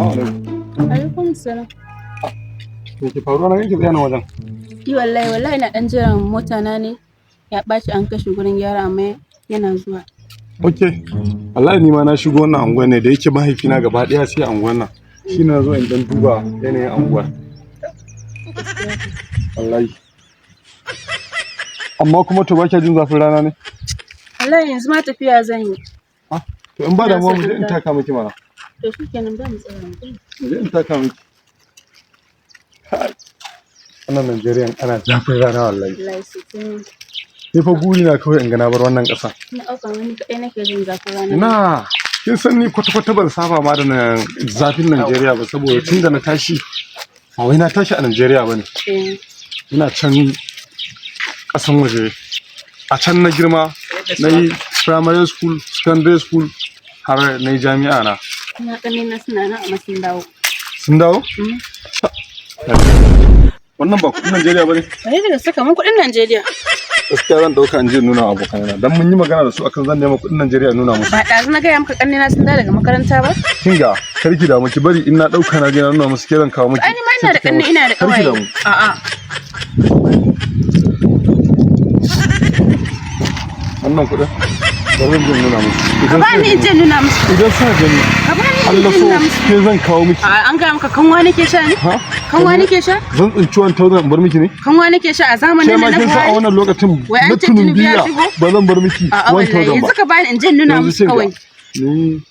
Alaikum salam. Me ke faruwa na yake tsaya nan wajen? Wallahi na dan jiran mota na ne ya ɓaci an kashe gurin gyara amma yana zuwa. Ok, wallahi ni ma na shigo wannan anguwar ne da yake mahaifina gaba ɗaya sai anguwar nan. Shi na zo in dan duba yanayin anguwar. Wallahi. Amma kuma to ba kya jin zafin rana ne? Wallahi yanzu ma tafiya zan yi. To in ba damuwa mu je in taka miki mana. To shikenan ba mu tsaya mu. Mu je in taka miki. Wannan Najeriya ana zafin rana wallahi. Wallahi sai Ni fa guri na kawai in ga na bar wannan ƙasa. na auka wani kaɗai nake jin zafin rana. Na kin san ni kwata-kwata ban saba ma da zafin Najeriya ba saboda tun da na tashi ba wai na tashi a Najeriya ba ne. Ina can ƙasan waje. A can na girma na yi primary school, secondary school har na yi jami'a na. Ina ƙanne na suna nan amma sun dawo. Sun dawo? Wannan ba kuɗin Najeriya ba ne? Bai daga saka mun kuɗin Najeriya. Gaskiya zan ɗauka in je nuna abokanai dan mun yi magana da su akan zan nema kuɗin Najeriya nuna musu. Ba ɗazu na gaya maka ƙanne na sun dawo daga makaranta ba? Kinga karki da miki bari in na ɗauka na je na nuna musu ke zan kawo miki. Ai ni ma ina da ƙanne ina da ƙawaye. A'a. Wannan kuɗin bari in je nuna musu. Ka ba ni in je nuna musu. Idan sa gani Ka ba ni in Allah je so nuna musu. ke zan kawo miki. An gaya maka kanwa nake sha ne? Ha? Kanwa nake sha? Zan tsinci 1000 in bar miki ne? Kanwa nake sha a Ke zamanin ma da na kin san a Buhari. wannan lokacin Wai an na ce Tinubu ya tunumbiya shigo? ba zan bar miki A'a wallahi 1000 ba. yanzu ka bani in je nuna Yanzu musu sai ga kawai. ni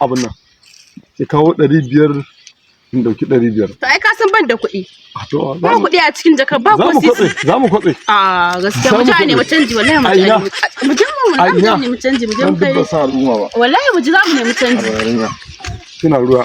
abin nan ki kawo 500 in dauki 500. To ai ka san ban da kuɗi. To Ba kuɗi a cikin jakar ba ko sisi. za mu kwatse. A gaskiya mu ne mu canji wallahi mu Aina. mu je mu canji mu je Dan mu kai. duk ba sa al'umma ba. Wallahi mu ji za mu nemi canji. Kina ruwa.